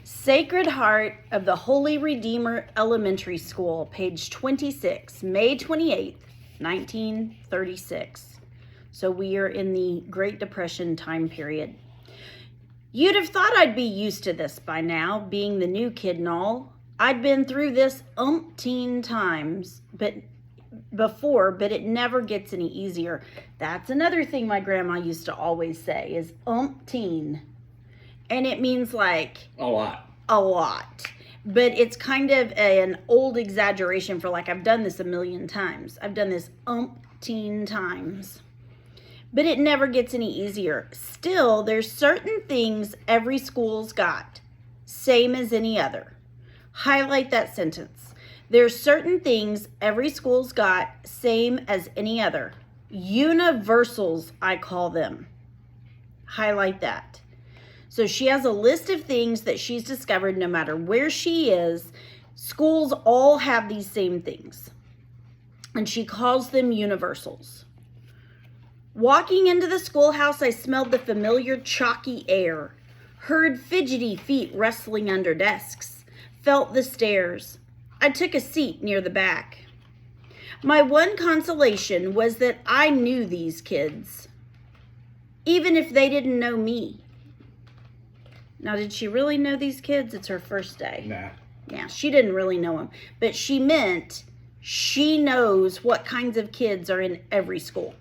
Sacred Heart of the Holy Redeemer Elementary School, page 26, May 28th, 1936. So we are in the Great Depression time period. You'd have thought I'd be used to this by now, being the new kid and all. I'd been through this umpteen times before, but it never gets any easier. That's another thing my grandma used to always say is umpteen. And it means like a lot. But it's kind of an old exaggeration for like I've done this a million times. I've done this umpteen times. But it never gets any easier. Still, there's certain things every school's got, same as any other. Highlight that sentence. There's certain things every school's got, same as any other. Universals, I call them. Highlight that. So she has a list of things that she's discovered no matter where she is. Schools all have these same things. And she calls them universals. Walking into the schoolhouse, I smelled the familiar chalky air, heard fidgety feet rustling under desks, felt the stairs. I took a seat near the back. My one consolation was that I knew these kids, even if they didn't know me. Now, did she really know these kids? It's her first day. Nah. Yeah, she didn't really know them, but she meant she knows what kinds of kids are in every school.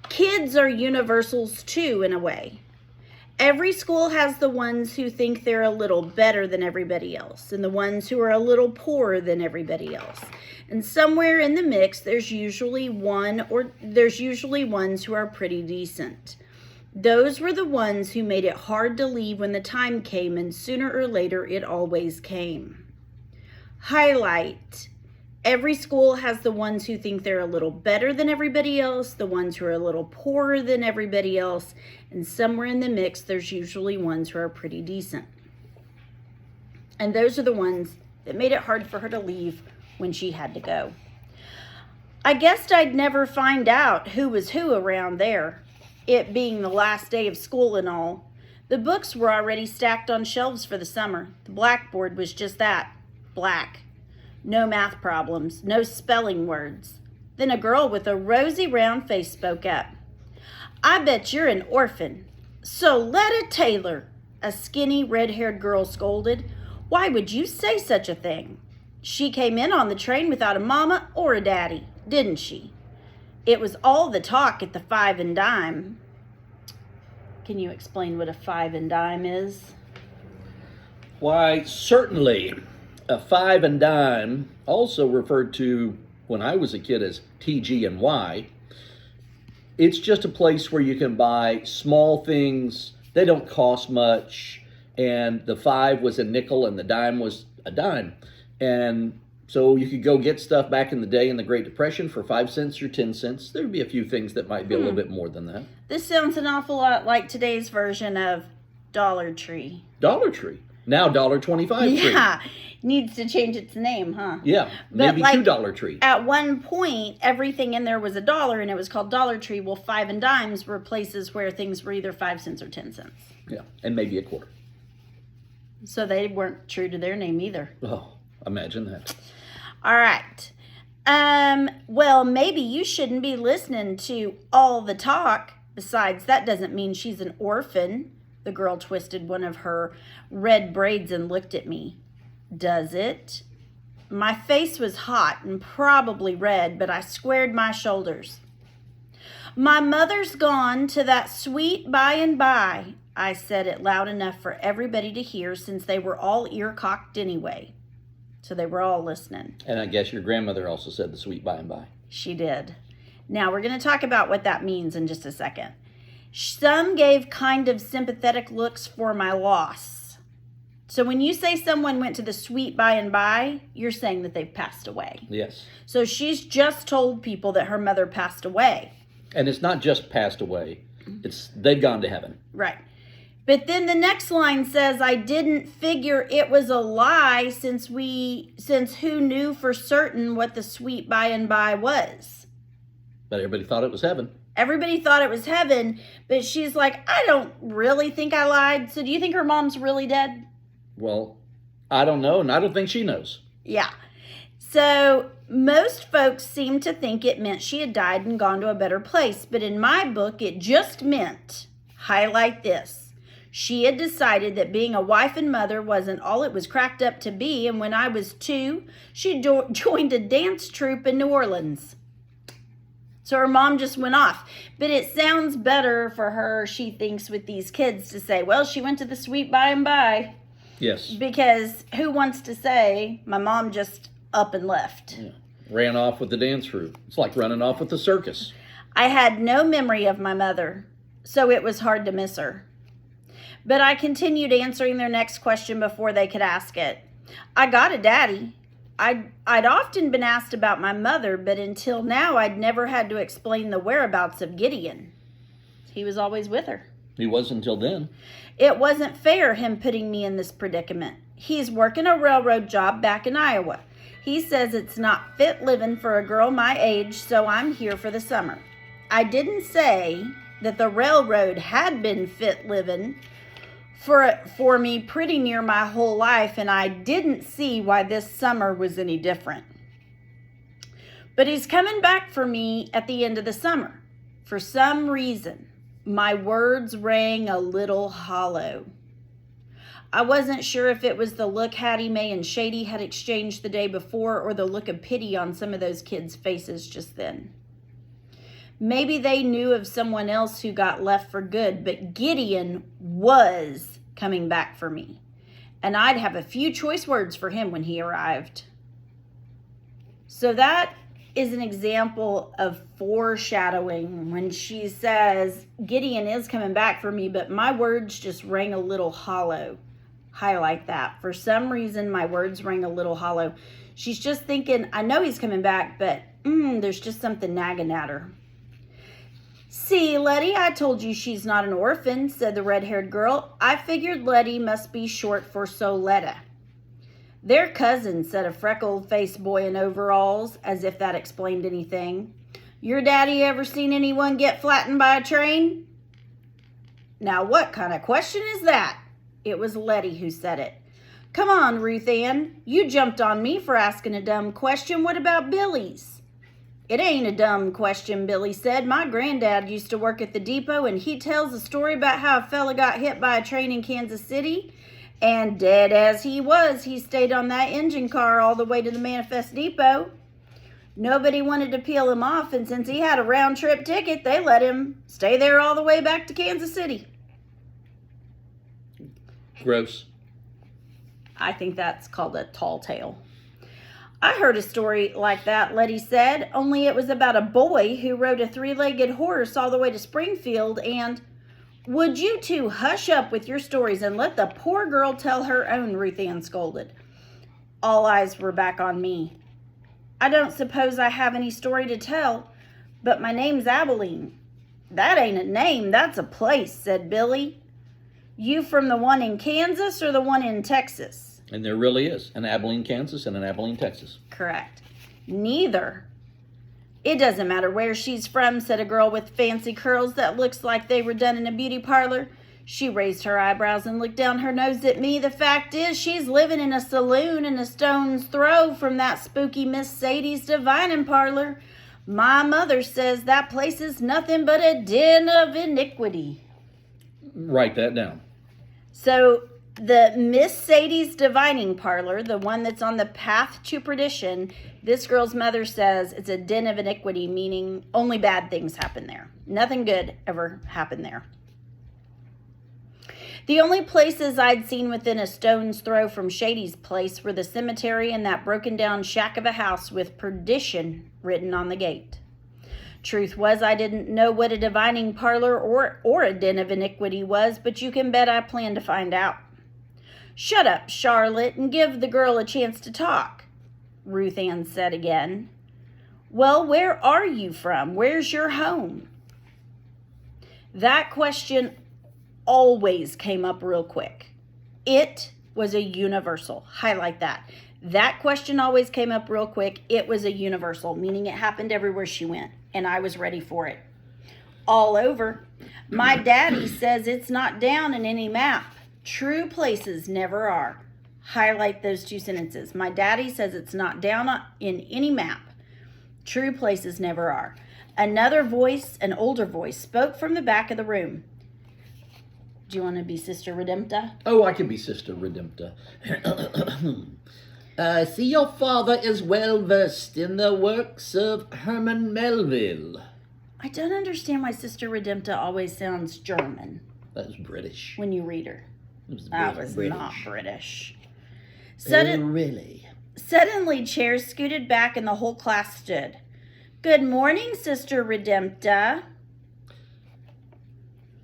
Kids are universals too, in a way. Every school has the ones who think they're a little better than everybody else, and the ones who are a little poorer than everybody else. And somewhere in the mix, there's usually ones who are pretty decent. Those were the ones who made it hard to leave when the time came, and sooner or later, it always came. Highlight. Every school has the ones who think they're a little better than everybody else, the ones who are a little poorer than everybody else, and somewhere in the mix, there's usually ones who are pretty decent. And those are the ones that made it hard for her to leave when she had to go. I guessed I'd never find out who was who around there, it being the last day of school and all. The books were already stacked on shelves for the summer. The blackboard was just that, black. No math problems, no spelling words. Then a girl with a rosy round face spoke up. I bet you're an orphan. So Letta Taylor, a skinny red-haired girl scolded. Why would you say such a thing? She came in on the train without a mama or a daddy, didn't she? It was all the talk at the Five and Dime. Can you explain what a five and dime is? Why, certainly. A five and dime, also referred to when I was a kid as TG and Y. It's just a place where you can buy small things. They don't cost much. And the 5 was a nickel and the dime was a dime. And so you could go get stuff back in the day in the Great Depression for 5 cents or 10 cents. There'd be a few things that might be a little bit more than that. This sounds an awful lot like today's version of Dollar Tree. Dollar Tree. Now $1.25 tree. Yeah, needs to change its name, huh? Yeah, maybe like, $2 tree. At one point, everything in there was $1 and it was called Dollar Tree. Well, 5 and dimes were places where things were either 5 cents or 10 cents. Yeah, and maybe a quarter. So they weren't true to their name either. Oh, imagine that. All right. Well, maybe you shouldn't be listening to all the talk. Besides, that doesn't mean she's an orphan. The girl twisted one of her red braids and looked at me. Does it? My face was hot and probably red, but I squared my shoulders. My mother's gone to that sweet by and by. I said it loud enough for everybody to hear since they were all ear-cocked anyway. So they were all listening. And I guess your grandmother also said the sweet by and by. She did. Now we're going to talk about what that means in just a second. Some gave kind of sympathetic looks for my loss. So when you say someone went to the sweet by and by, you're saying that they've passed away. Yes. So she's just told people that her mother passed away. And it's not just passed away. It's they've gone to heaven. Right. But then the next line says, I didn't figure it was a lie since who knew for certain what the sweet by and by was. But everybody thought it was heaven. Everybody thought it was heaven, but she's like, I don't really think I lied. So do you think her mom's really dead? Well, I don't know, and I don't think she knows. Yeah. So most folks seem to think it meant she had died and gone to a better place. But in my book, it just meant, highlight this, she had decided that being a wife and mother wasn't all it was cracked up to be. And when I was 2, she joined a dance troupe in New Orleans. So her mom just went off. But it sounds better for her, she thinks, with these kids to say, well, she went to the sweet by and by. Yes. Because who wants to say, my mom just up and left? Yeah. Ran off with the dance troupe. It's like running off with the circus. I had no memory of my mother, so it was hard to miss her. But I continued answering their next question before they could ask it. I got a daddy. I'd often been asked about my mother, but until now I'd never had to explain the whereabouts of Gideon. He was always with her. He was until then. It wasn't fair, him putting me in this predicament. He's working a railroad job back in Iowa. He says it's not fit living for a girl my age, so I'm here for the summer. I didn't say that the railroad had been fit living for me pretty near my whole life, and I didn't see why this summer was any different. But he's coming back for me at the end of the summer. For some reason, my words rang a little hollow. I wasn't sure if it was the look Hattie Mae and Shady had exchanged the day before or the look of pity on some of those kids' faces just then. Maybe they knew of someone else who got left for good, but Gideon was coming back for me. And I'd have a few choice words for him when he arrived. So that is an example of foreshadowing when she says, Gideon is coming back for me, but my words just rang a little hollow. Highlight that. For some reason, my words rang a little hollow. She's just thinking, I know he's coming back, but there's just something nagging at her. See, Letty, I told you she's not an orphan, said the red-haired girl. I figured Letty must be short for Soletta. They're cousins, said a freckled-faced boy in overalls, as if that explained anything. Your daddy ever seen anyone get flattened by a train? Now, what kind of question is that? It was Letty who said it. Come on, Ruth Ann. You jumped on me for asking a dumb question. What about Billy's? It ain't a dumb question, Billy said. My granddad used to work at the depot, and he tells a story about how a fella got hit by a train in Kansas City. And dead as he was, he stayed on that engine car all the way to the Manifest Depot. Nobody wanted to peel him off, and since he had a round-trip ticket, they let him stay there all the way back to Kansas City. Gross. I think that's called a tall tale. I heard a story like that, Letty said, only it was about a boy who rode a 3-legged horse all the way to Springfield, and... Would you two hush up with your stories and let the poor girl tell her own, Ruth Ann scolded. All eyes were back on me. I don't suppose I have any story to tell, but my name's Abilene. That ain't a name, that's a place, said Billy. You from the one in Kansas or the one in Texas? And there really is an Abilene, Kansas and an Abilene, Texas. Correct. Neither. It doesn't matter where she's from, said a girl with fancy curls that looks like they were done in a beauty parlor. She raised her eyebrows and looked down her nose at me. The fact is, she's living in a saloon in a stone's throw from that spooky Miss Sadie's divining parlor. My mother says that place is nothing but a den of iniquity. Write that down. So the Miss Sadie's divining parlor, the one that's on the path to perdition, this girl's mother says it's a den of iniquity, meaning only bad things happen there. Nothing good ever happened there. The only places I'd seen within a stone's throw from Shady's place were the cemetery and that broken down shack of a house with perdition written on the gate. Truth was, I didn't know what a divining parlor or a den of iniquity was, but you can bet I planned to find out. Shut up, Charlotte, and give the girl a chance to talk, Ruth Ann said again. Well, where are you from? Where's your home? That question always came up real quick. It was a universal. Highlight that. That question always came up real quick. It was a universal, meaning it happened everywhere she went, and I was ready for it. All over. My daddy says it's not down in any map. True places never are. Highlight those two sentences. My daddy says it's not down in any map. True places never are. Another voice, an older voice, spoke from the back of the room. Do you want to be Sister Redempta? Oh, I can be Sister Redempta. I see your father is well versed in the works of Herman Melville. I don't understand why Sister Redempta always sounds German That's British. when you read her. It was That was British. not British. Oh, really? Suddenly, chairs scooted back and the whole class stood. Good morning, Sister Redempta.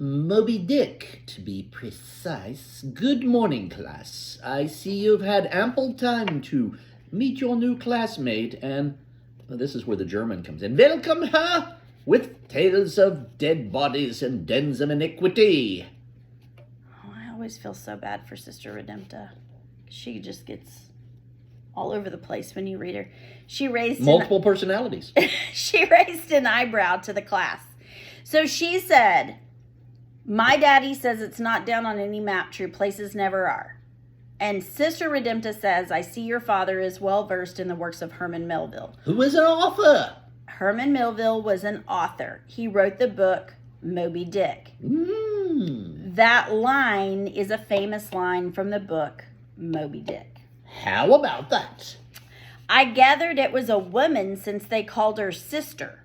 Moby Dick, to be precise. Good morning, class. I see you've had ample time to meet your new classmate, and this is where the German comes in. Welcome her with tales of dead bodies and dens of iniquity. Oh, I always feel so bad for Sister Redempta. She just gets all over the place when you read her. She raised Multiple personalities. she raised an eyebrow to the class. So she said, my daddy says it's not down on any map. True places never are. And Sister Redempta says, I see your father is well versed in the works of Herman Melville. Who is an author? Herman Melville was an author. He wrote the book Moby Dick. That line is a famous line from the book Moby Dick. How about that? I gathered it was a woman since they called her sister.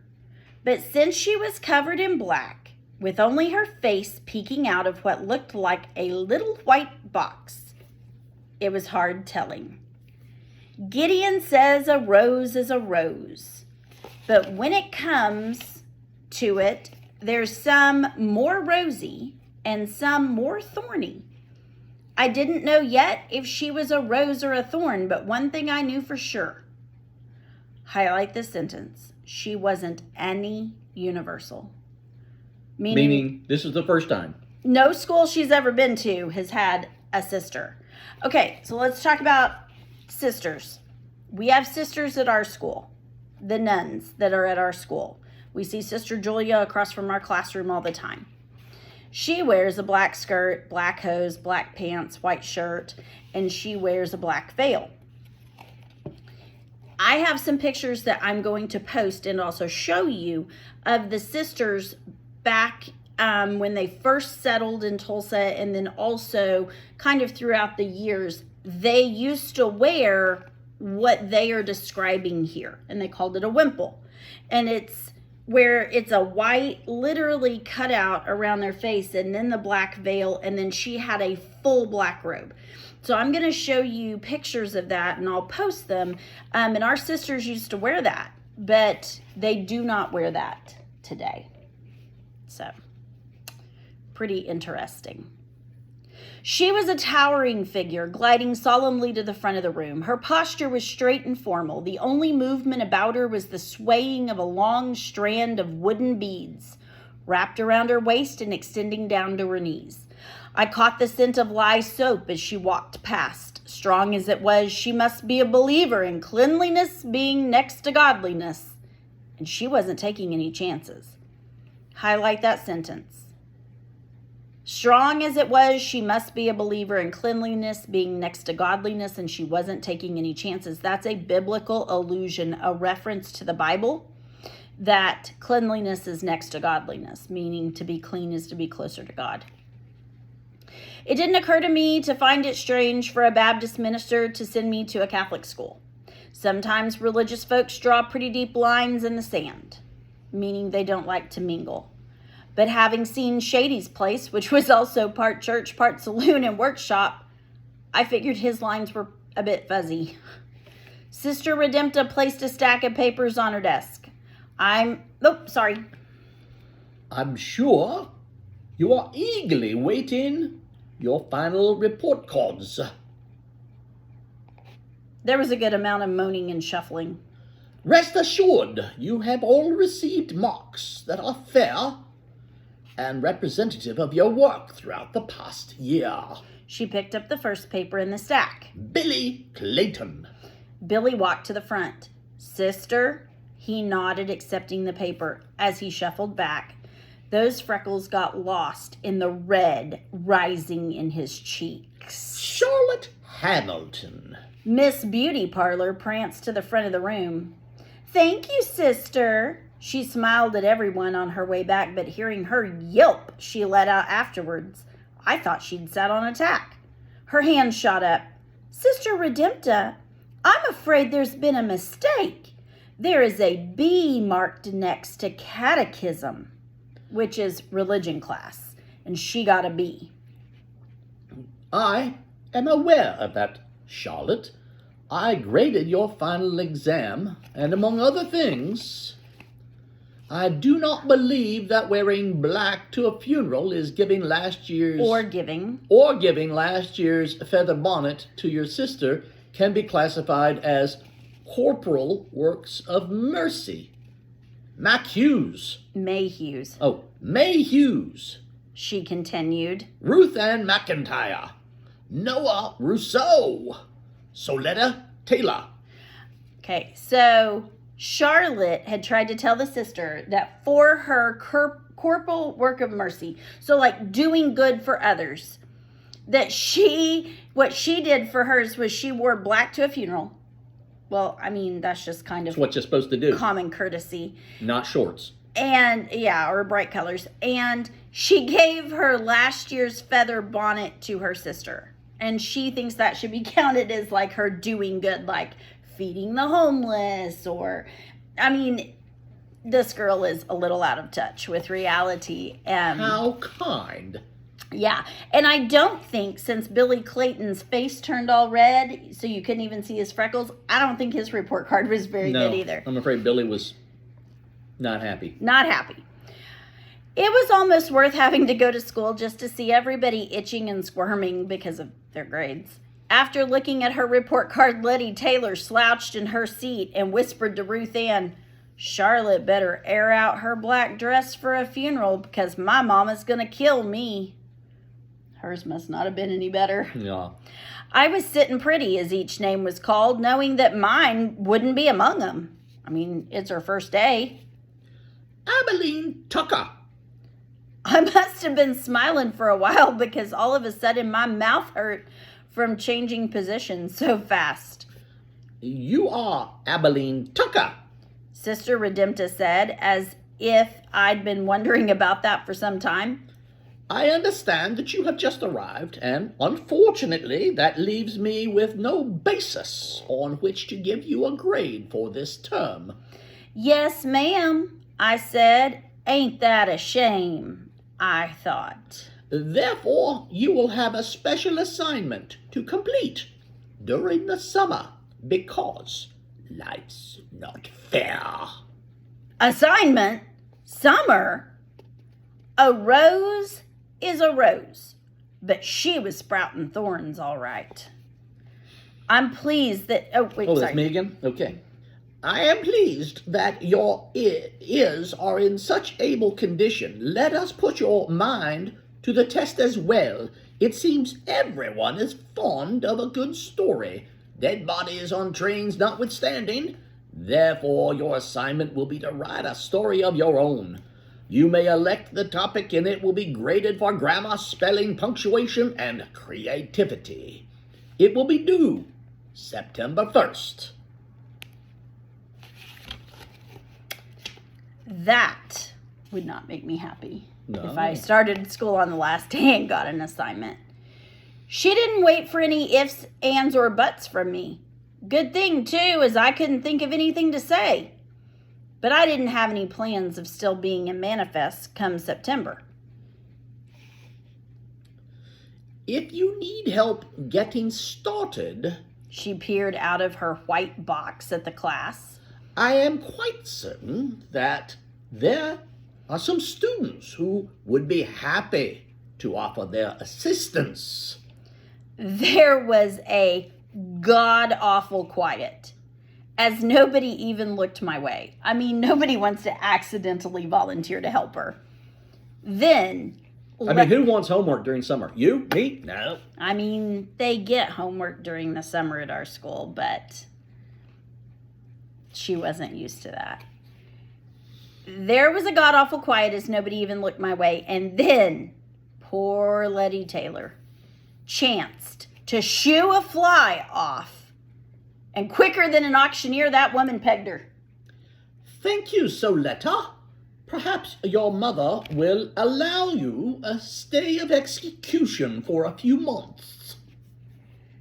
But since she was covered in black, with only her face peeking out of what looked like a little white box, it was hard telling. Gideon says a rose is a rose. But when it comes to it, there's some more rosy and some more thorny. I didn't know yet if she was a rose or a thorn, but one thing I knew for sure. Highlight this sentence. She wasn't any universal. Meaning, this is the first time. No school she's ever been to has had a sister. Okay, so let's talk about sisters. We have sisters at our school, the nuns that are at our school. We see Sister Julia across from our classroom all the time. She wears a black skirt, black hose, black pants, white shirt, and she wears a black veil. I have some pictures that I'm going to post and also show you of the sisters back when they first settled in Tulsa, and then also kind of throughout the years. They used to wear what they are describing here, and they called it a wimple. And it's where it's a white, literally cut out around their face, and then the black veil, and then she had a full black robe. So I'm going to show you pictures of that, and I'll post them. And our sisters used to wear that, but they do not wear that today. So, pretty interesting. She was a towering figure, gliding solemnly to the front of the room. Her posture was straight and formal. The only movement about her was the swaying of a long strand of wooden beads, wrapped around her waist and extending down to her knees. I caught the scent of lye soap as she walked past. Strong as it was, she must be a believer in cleanliness being next to godliness, and she wasn't taking any chances. Highlight that sentence. Strong as it was, she must be a believer in cleanliness being next to godliness, and she wasn't taking any chances. That's a biblical allusion, a reference to the Bible, that cleanliness is next to godliness, meaning to be clean is to be closer to God. It didn't occur to me to find it strange for a Baptist minister to send me to a Catholic school. Sometimes religious folks draw pretty deep lines in the sand, meaning they don't like to mingle. But having seen Shady's place, which was also part church, part saloon and workshop, I figured his lines were a bit fuzzy. Sister Redempta placed a stack of papers on her desk. I'm sure you are eagerly waiting your final report cards. There was a good amount of moaning and shuffling. Rest assured, you have all received marks that are fair and representative of your work throughout the past year. She picked up the first paper in the stack. Billy Clayton. Billy walked to the front. Sister, he nodded, accepting the paper. As he shuffled back, Those freckles got lost in the red rising in his cheeks. Charlotte Hamilton. Miss Beauty Parlor pranced to the front of the room. Thank you, sister. She smiled at everyone on her way back, but hearing her yelp she let out afterwards, I thought she'd sat on a tack. Her hand shot up. Sister Redempta, I'm afraid there's been a mistake. There is a B marked next to catechism, which is religion class, and she got a B. I am aware of that, Charlotte. I graded your final exam, and among other things, I do not believe that wearing black to a funeral is giving last year's... Or giving last year's feather bonnet to your sister can be classified as corporal works of mercy. Mac Hughes. May Hughes, Oh, May Hughes. she continued. Ruth Ann McIntyre. Noah Rousseau. Soletta Taylor. Okay, so Charlotte had tried to tell the sister that for her corporal work of mercy, so like doing good for others, that what she did for hers was she wore black to a funeral. Well, I mean, that's just kind of That's what you're supposed to do. common courtesy. Not shorts. And yeah, or bright colors. And she gave her last year's feather bonnet to her sister. And she thinks that should be counted as like her doing good, like feeding the homeless, or, I mean, this girl is a little out of touch with reality. How kind. Yeah, and I don't think, since Billy Clayton's face turned all red, so you couldn't even see his freckles, I don't think his report card was very good either. I'm afraid Billy was not happy. Not happy. It was almost worth having to go to school just to see everybody itching and squirming because of their grades. After looking at her report card, Letty Taylor slouched in her seat and whispered to Ruth Ann, Charlotte better air out her black dress for a funeral because my mama's gonna kill me. Hers must not have been any better. Yeah. I was sitting pretty as each name was called, knowing that mine wouldn't be among them. I mean, it's her first day. Abilene Tucker. I must have been smiling for a while because all of a sudden my mouth hurt from changing positions so fast. You are Abilene Tucker. Sister Redempta said, as if I'd been wondering about that for some time. I understand that you have just arrived, and unfortunately, that leaves me with no basis on which to give you a grade for this term. Yes, ma'am, I said. Ain't that a shame, I thought. Therefore, you will have a special assignment to complete during the summer, because life's not fair. Assignment? Summer? A rose is a rose, but she was sprouting thorns, all right. I'm pleased that... Oh, wait, Oh, sorry. that's me again? Okay. I am pleased that your ears are in such able condition. Let us put your mind to the test as well. It seems everyone is fond of a good story, dead bodies on trains notwithstanding. Therefore, your assignment will be to write a story of your own. You may elect the topic, and it will be graded for grammar, spelling, punctuation, and creativity. It will be due September 1st. That would not make me happy No. if I started school on the last day and got an assignment. She didn't wait for any ifs, ands, or buts from me. Good thing, too, as I couldn't think of anything to say. But I didn't have any plans of still being in Manifest come September. If you need help getting started, She peered out of her white box at the class. I am quite certain that there are some students who would be happy to offer their assistance. There was a god-awful quiet, as nobody even looked my way. I mean, nobody wants to accidentally volunteer to help her. Then... Who wants homework during summer? You? Me? No. I mean, they get homework during the summer at our school, but she wasn't used to that. There was a god-awful quiet as nobody even looked my way. And then poor Letty Taylor chanced to shoo a fly off. And quicker than an auctioneer, that woman pegged her. Thank you, Soletta. Perhaps your mother will allow you a stay of execution for a few months.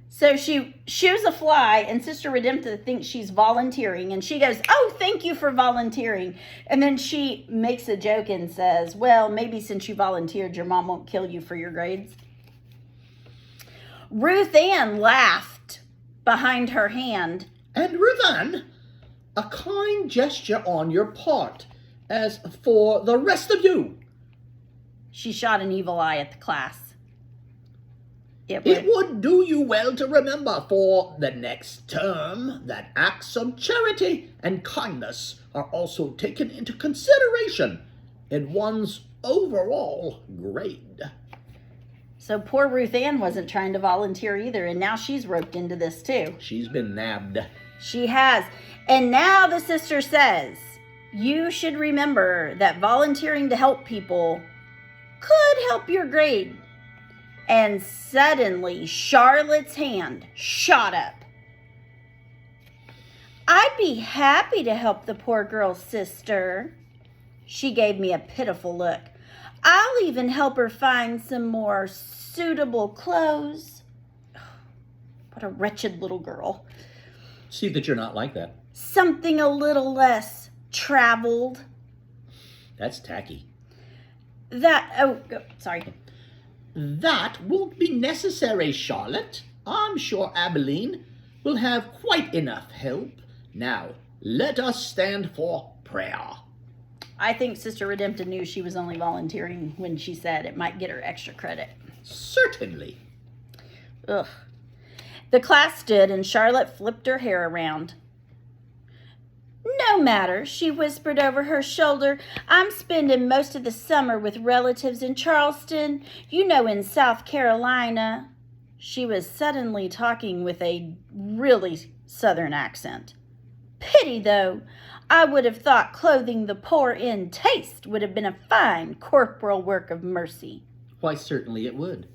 So she shoos a fly, and Sister Redempta thinks she's volunteering, and she goes, "Oh, thank you for volunteering." And then she makes a joke and says, "Well, maybe since you volunteered, your mom won't kill you for your grades." Ruth Ann laughed behind her hand. And Ruth, a kind gesture on your part. As for the rest of you, She shot an evil eye at the class. it would do you well to remember for the next term that acts of charity and kindness are also taken into consideration in one's overall grade. So poor Ruth Ann wasn't trying to volunteer either, and now she's roped into this too. She's been nabbed. She has. And now the sister says, you should remember that volunteering to help people could help your grade. And suddenly, Charlotte's hand shot up. I'd be happy to help the poor girl's sister. She gave me a pitiful look. I'll even help her find some more suitable clothes. What a wretched little girl. See that you're not like that. Something a little less traveled. That's tacky. Sorry. That won't be necessary, Charlotte. I'm sure Abilene will have quite enough help. Now, let us stand for prayer. I think Sister Redempta knew she was only volunteering when she said it might get her extra credit. Certainly. Ugh. The class stood and Charlotte flipped her hair around. No matter, she whispered over her shoulder. I'm spending most of the summer with relatives in Charleston, in South Carolina. She was suddenly talking with a really southern accent. Pity, though. I would have thought clothing the poor in taste would have been a fine corporal work of mercy. Why, certainly it would.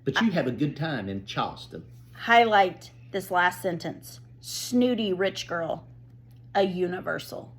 But you have a good time in Charleston. Highlight this last sentence. Snooty rich girl. A universal.